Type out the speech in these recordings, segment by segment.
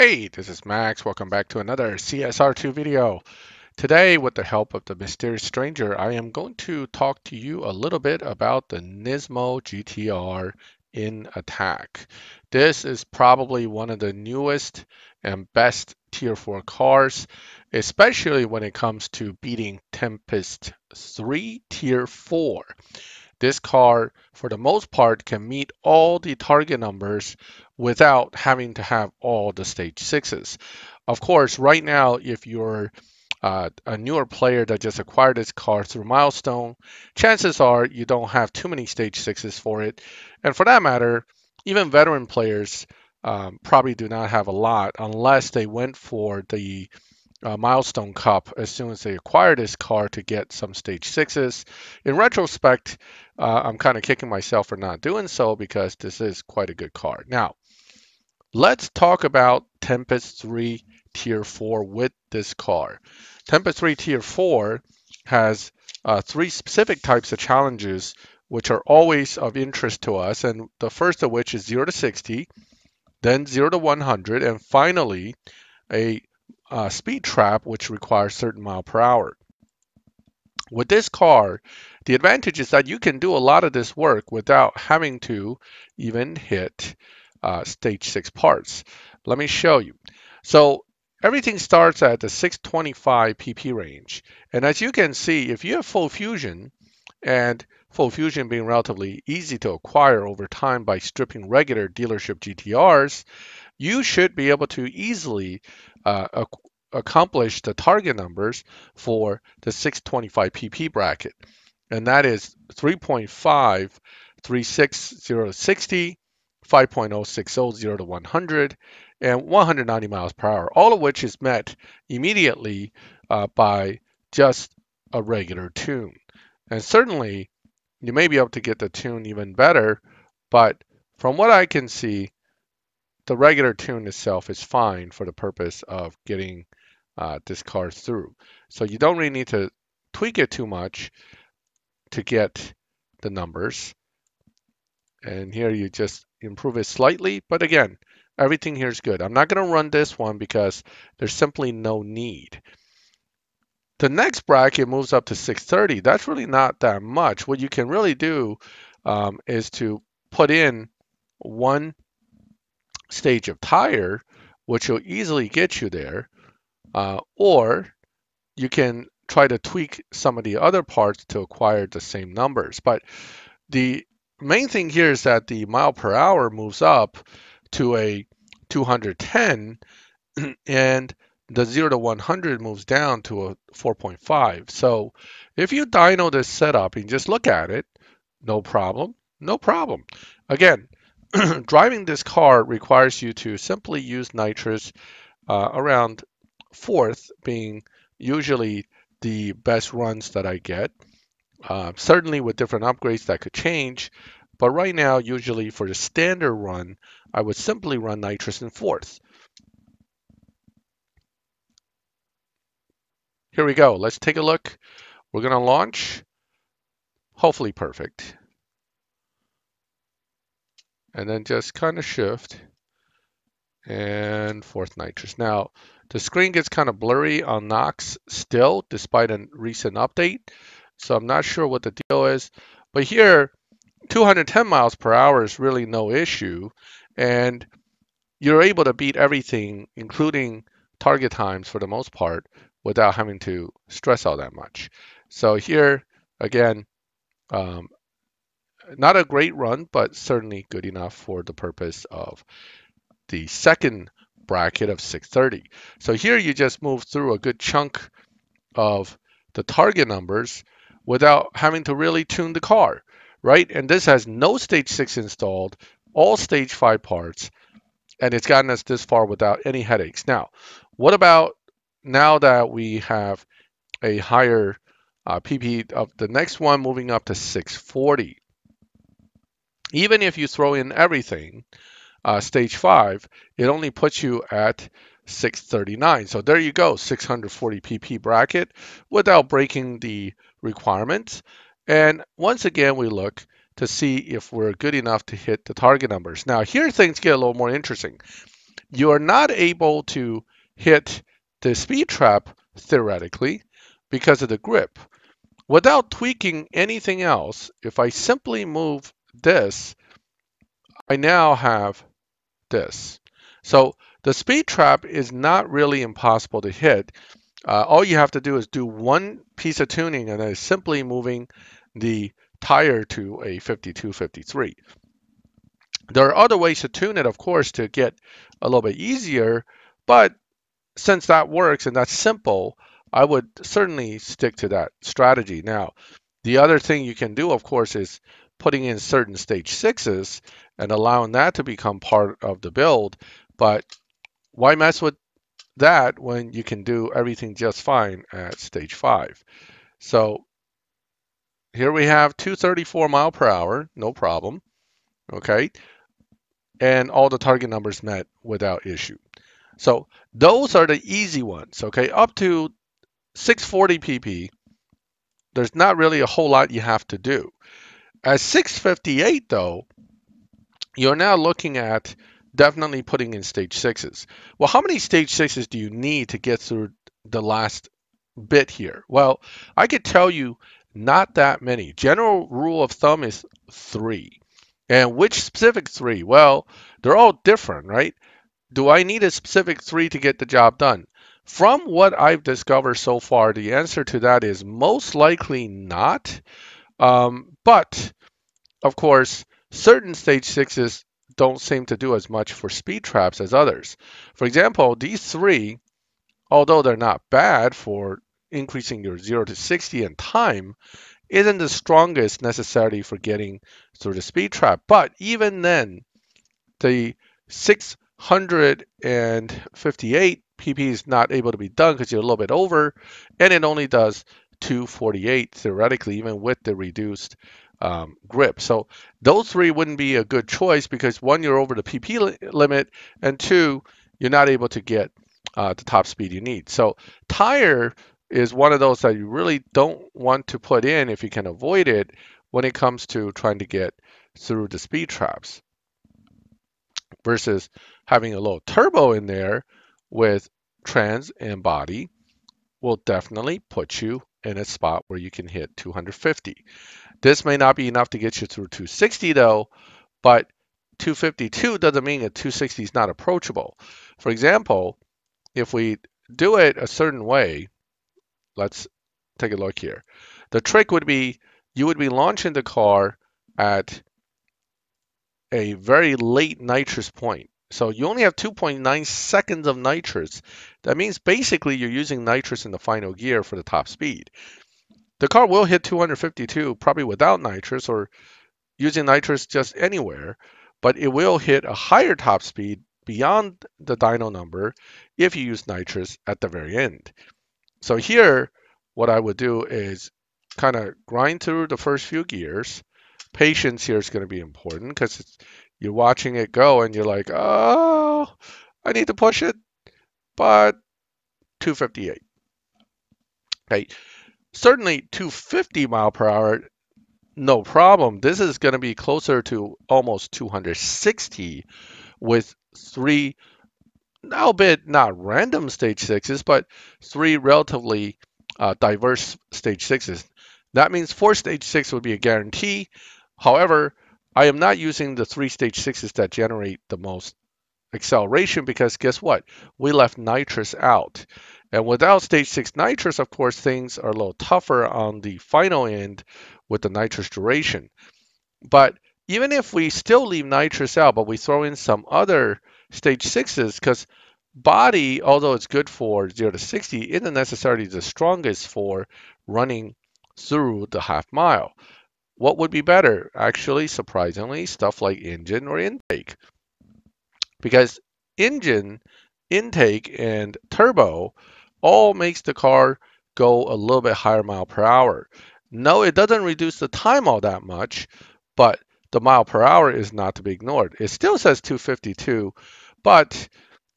Hey, this is Max. Welcome back to another CSR2 video. Today, with the help of the mysterious stranger, I am going to talk to you a little bit about the Nismo GTR in attack. This is probably one of the newest and best Tier 4 cars, especially when it comes to beating Tempest 3 Tier 4. This car, for the most part, can meet all the target numbers without having to have all the stage sixes. Of course, right now, if you're a newer player that just acquired this car through Milestone, chances are you don't have too many stage sixes for it. And for that matter, even veteran players probably do not have a lot unless they went for the Milestone Cup as soon as they acquired this car to get some stage sixes. In retrospect, I'm kind of kicking myself for not doing so because this is quite a good car. Now, let's talk about Tempest 3 Tier 4 with this car. Tempest 3 Tier 4 has three specific types of challenges which are always of interest to us, and the first of which is 0 to 60, then 0 to 100, and finally a speed trap, which requires certain mile per hour. With this car, the advantage is that you can do a lot of this work without having to even hit stage 6 parts. Let me show you. So everything starts at the 625 pp range. And as you can see, if you have full fusion, and full fusion being relatively easy to acquire over time by stripping regular dealership GTRs, you should be able to easily accomplish the target numbers for the 625 pp bracket. And that is 3.5, 360 to 60, 5.060 0 to 100, and 190 miles per hour, all of which is met immediately by just a regular tune. And certainly, you may be able to get the tune even better, but from what I can see, the regular tune itself is fine for the purpose of getting this car through. So you don't really need to tweak it too much to get the numbers. And here you just improve it slightly. But again, everything here is good. I'm not going to run this one because there's simply no need. The next bracket moves up to 630. That's really not that much. What you can really do is to put in one stage of tire, which will easily get you there, or you can try to tweak some of the other parts to acquire the same numbers. But the main thing here is that the mile per hour moves up to a 210, and the 0 to 100 moves down to a 4.5. So if you dyno this setup and just look at it, no problem, no problem. Again, driving this car requires you to simply use nitrous around fourth, being usually the best runs that I get. Certainly with different upgrades that could change, but right now, usually for the standard run, I would simply run nitrous in fourth. Here we go. Let's take a look. We're going to launch. Hopefully perfect. And then just kind of shift and fourth nitrous. Now, the screen gets kind of blurry on Nox still, despite a recent update. So I'm not sure what the deal is. But here, 210 miles per hour is really no issue. And you're able to beat everything, including target times for the most part, without having to stress all that much. So here, again, not a great run, but certainly good enough for the purpose of the second bracket of 630. So here you just move through a good chunk of the target numbers without having to really tune the car, right? And this has no stage 6 installed, all stage 5 parts, and it's gotten us this far without any headaches. Now, what about now that we have a higher PP of the next one moving up to 640? Even if you throw in everything, stage 5, it only puts you at 639. So there you go, 640 pp bracket without breaking the requirements. And once again, we look to see if we're good enough to hit the target numbers. Now, here things get a little more interesting. You are not able to hit the speed trap theoretically because of the grip. Without tweaking anything else, if I simply move this, I now have this. So the speed trap is not really impossible to hit. All you have to do is do one piece of tuning, and that is simply moving the tire to a 52, 53. There are other ways to tune it, of course, to get a little bit easier, but since that works and that's simple, I would certainly stick to that strategy. Now, the other thing you can do, of course, is putting in certain stage sixes and allowing that to become part of the build. But why mess with that when you can do everything just fine at stage 5? So here we have 234 mile per hour, no problem. Okay. And all the target numbers met without issue. So those are the easy ones. Okay. Up to 640 pp, there's not really a whole lot you have to do. At 658, though, you're now looking at definitely putting in stage sixes. Well, how many stage sixes do you need to get through the last bit here? Well, I could tell you not that many. General rule of thumb is 3. And which specific 3? Well, they're all different, right? Do I need a specific 3 to get the job done? From what I've discovered so far, the answer to that is most likely not. But of course, certain stage sixes don't seem to do as much for speed traps as others. For example, these 3, although they're not bad for increasing your 0 to 60 in time, isn't the strongest necessarily for getting through the speed trap. But even then, the 658 pp is not able to be done because you're a little bit over, and it only does 248 theoretically, even with the reduced grip. So those 3 wouldn't be a good choice because 1, you're over the pp limit, and 2, you're not able to get the top speed you need. So tire is one of those that you really don't want to put in if you can avoid it when it comes to trying to get through the speed traps, versus having a little turbo in there with trans and body will definitely put you in a spot where you can hit 250. This may not be enough to get you through 260 though, but 252 doesn't mean that 260 is not approachable. For example, if we do it a certain way, let's take a look here. The trick would be you would be launching the car at a very late nitrous point. So you only have 2.9 seconds of nitrous. That means basically you're using nitrous in the final gear for the top speed. The car will hit 252 probably without nitrous or using nitrous just anywhere, but it will hit a higher top speed beyond the dyno number if you use nitrous at the very end. So here, what I would do is kind of grind through the first few gears. Patience here is going to be important because you're watching it go and you're like, oh, I need to push it, but 258. Okay, certainly 250 mile per hour, no problem. This is going to be closer to almost 260 with 3, albeit not random stage sixes, but 3 relatively diverse stage sixes. That means 4 stage 6 would be a guarantee. However, I am not using the 3 stage sixes that generate the most acceleration because guess what? We left nitrous out. And without stage 6 nitrous, of course, things are a little tougher on the final end with the nitrous duration. But even if we still leave nitrous out, but we throw in some other stage 6s, because body, although it's good for 0 to 60, isn't necessarily the strongest for running through the half mile. What would be better? Actually, surprisingly, stuff like engine or intake. Because engine, intake, and turbo all makes the car go a little bit higher mile per hour. No, it doesn't reduce the time all that much, but the mile per hour is not to be ignored. It still says 252, but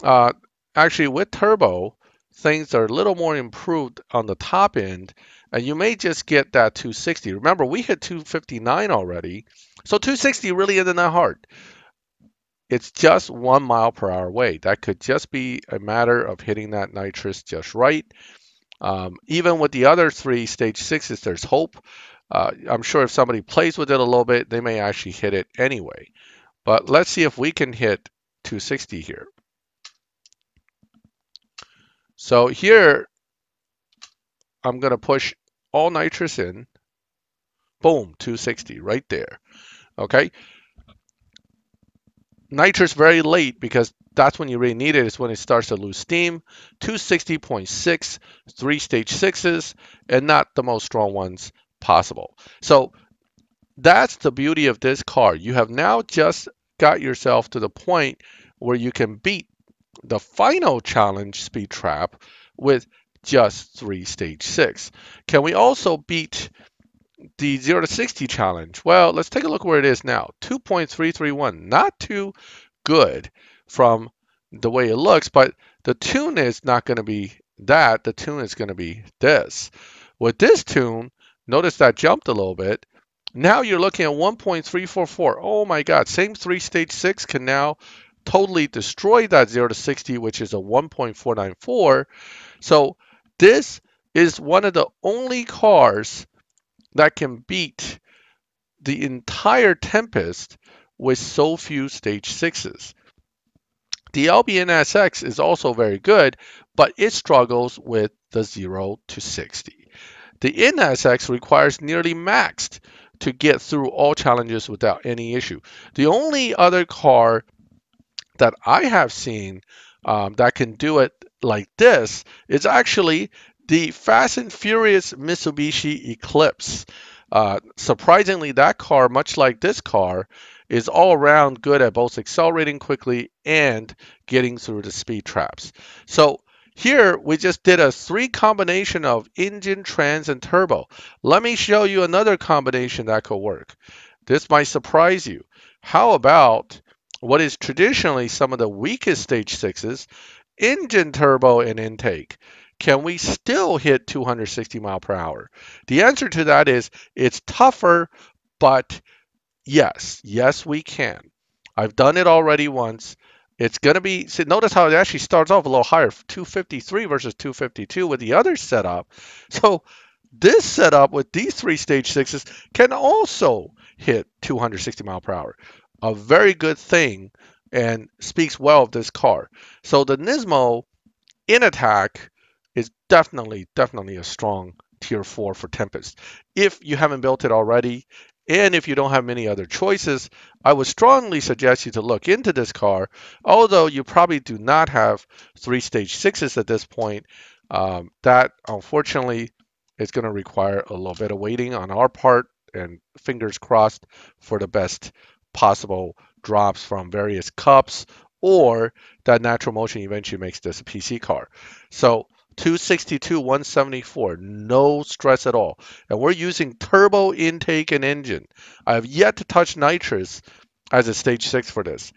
uh, actually with turbo, things are a little more improved on the top end, and you may just get that 260. Remember, we hit 259 already, so 260 really isn't that hard. it's just 1 mile per hour away. That could just be a matter of hitting that nitrous just right. Even with the other three stage sixes, there's hope. I'm sure if somebody plays with it a little bit, they may actually hit it anyway. But let's see if we can hit 260 here. So here, I'm going to push all nitrous in. Boom, 260 right there. Okay. Nitrous very late because that's when you really need it, is when it starts to lose steam. 260.6, three stage sixes, and not the most strong ones possible. So that's the beauty of this car. You have now just got yourself to the point where you can beat the final challenge speed trap with just three stage six. Can we also beat the 0 to 60 challenge? Well, let's take a look where it is now. 2.331. Not too good from the way it looks, but the tune is not going to be that. The tune is going to be this. With this tune, notice that jumped a little bit. Now you're looking at 1.344. Oh my God, same three stage six can now totally destroy that 0 to 60, which is a 1.494. So this is one of the only cars that can beat the entire Tempest with so few stage sixes. The LBN SX is also very good, but it struggles with the 0 to 60. The NSX requires nearly maxed to get through all challenges without any issue. The only other car that I have seen that can do it like this is actually the Fast and Furious Mitsubishi Eclipse. Surprisingly, that car, much like this car, is all around good at both accelerating quickly and getting through the speed traps. So here we just did a three combination of engine, trans, and turbo. Let me show you another combination that could work. This might surprise you. How about what is traditionally some of the weakest stage sixes, engine, turbo, and intake? Can we still hit 260 mile per hour? The answer to that is it's tougher, but yes, we can. I've done it already once. It's going to be, see, notice how it actually starts off a little higher, 253 versus 252 with the other setup. So this setup with these three stage sixes can also hit 260 mile per hour. A very good thing and speaks well of this car. So the Nismo in attack is definitely a strong tier 4 for Tempest. If you haven't built it already, and if you don't have many other choices, I would strongly suggest you to look into this car, although you probably do not have three stage sixes at this point. That unfortunately is going to require a little bit of waiting on our part, and fingers crossed for the best possible drops from various cups, or that natural motion eventually makes this a PC car. So 262, 174, no stress at all. And we're using turbo intake and engine. I have yet to touch nitrous as a stage 6 for this.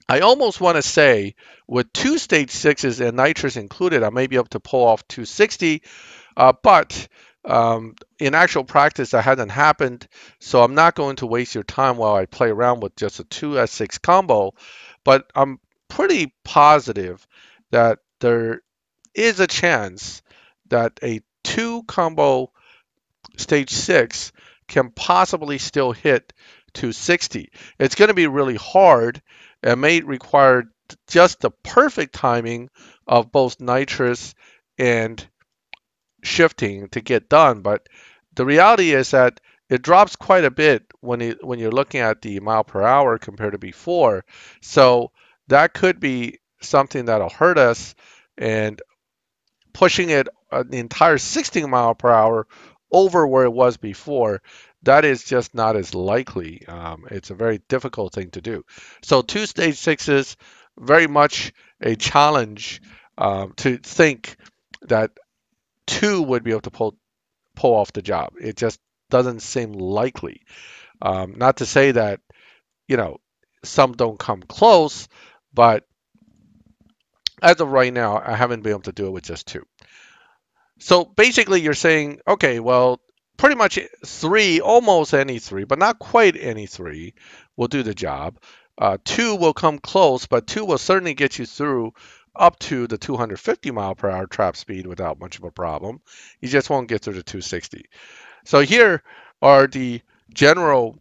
I almost want to say with two stage 6s and nitrous included, I may be able to pull off 260, but in actual practice, that hasn't happened. So I'm not going to waste your time while I play around with just a 2S6 combo. But I'm pretty positive that there is a chance that a 2 combo stage 6 can possibly still hit 260. It's going to be really hard and may require just the perfect timing of both nitrous and shifting to get done. But the reality is that it drops quite a bit when you're looking at the mile per hour compared to before. So that could be something that'll hurt us, and pushing it the entire 60 mile per hour over where it was before, that is just not as likely. It's a very difficult thing to do. So two stage sixes, very much a challenge to think that two would be able to pull off the job. It just doesn't seem likely. Not to say that, you know, some don't come close, but as of right now, I haven't been able to do it with just two. So basically, you're saying, okay, well, pretty much three, almost any three, but not quite any three will do the job. 2 will come close, but 2 will certainly get you through up to the 250 mile per hour trap speed without much of a problem. You just won't get through the 260. So here are the general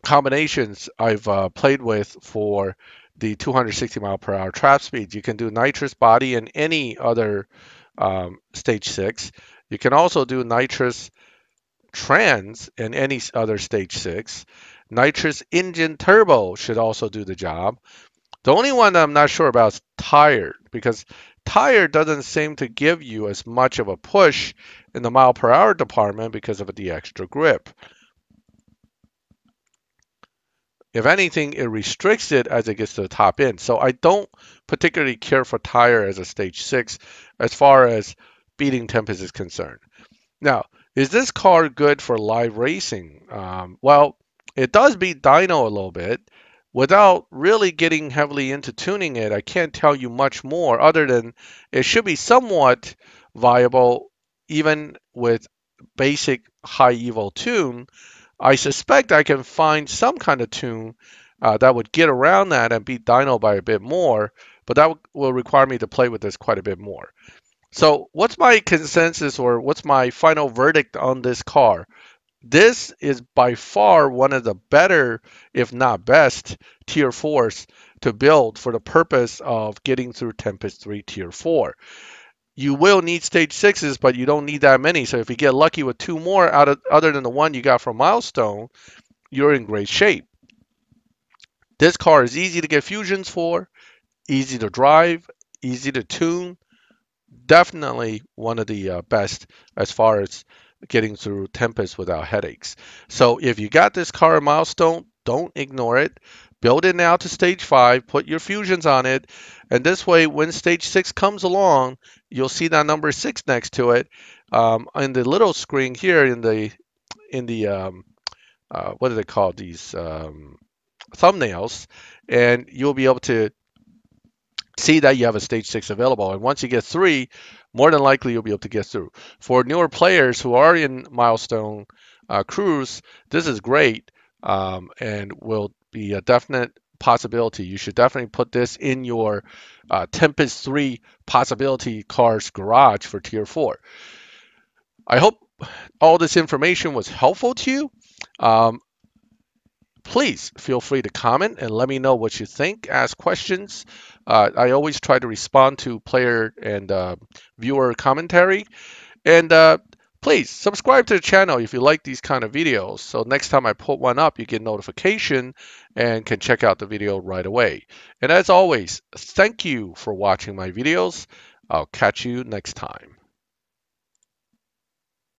combinations I've played with for the 260 mile per hour trap speed. You can do nitrous body and any other stage 6. You can also do nitrous trans in any other stage 6. Nitrous engine turbo should also do the job. The only one that I'm not sure about is tire, because tire doesn't seem to give you as much of a push in the mile per hour department because of the extra grip. If anything, it restricts it as it gets to the top end. So I don't particularly care for tire as a stage 6 as far as beating Tempest is concerned. Now, is this car good for live racing? Well, it does beat dyno a little bit. Without really getting heavily into tuning it, I can't tell you much more other than it should be somewhat viable even with basic high evo tune. I suspect I can find some kind of tune that would get around that and beat dyno by a bit more, but that will require me to play with this quite a bit more. So what's my consensus or what's my final verdict on this car? This is by far one of the better, if not best, Tier 4s to build for the purpose of getting through Tempest 3 Tier 4. You will need stage 6s, but you don't need that many. So if you get lucky with 2 more out of other than the one you got from Milestone, you're in great shape. This car is easy to get fusions for, easy to drive, easy to tune. Definitely one of the best as far as getting through Tempest without headaches. So if you got this car Milestone, don't ignore it. Build it now to stage 5, put your fusions on it, and this way when stage 6 comes along, you'll see that number 6 next to it in the little screen here in the what do they call these thumbnails, and you'll be able to see that you have a stage 6 available. And once you get 3, more than likely you'll be able to get through. For newer players who are in Milestone crews, this is great and will be a definite possibility. You should definitely put this in your Tempest 3 possibility cars garage for Tier 4. I hope all this information was helpful to you. Um, Please feel free to comment and let me know what you think. Ask questions. I always try to respond to player and viewer commentary. And please subscribe to the channel if you like these kind of videos. So next time I put one up, you get notification and can check out the video right away. And as always, thank you for watching my videos. I'll catch you next time.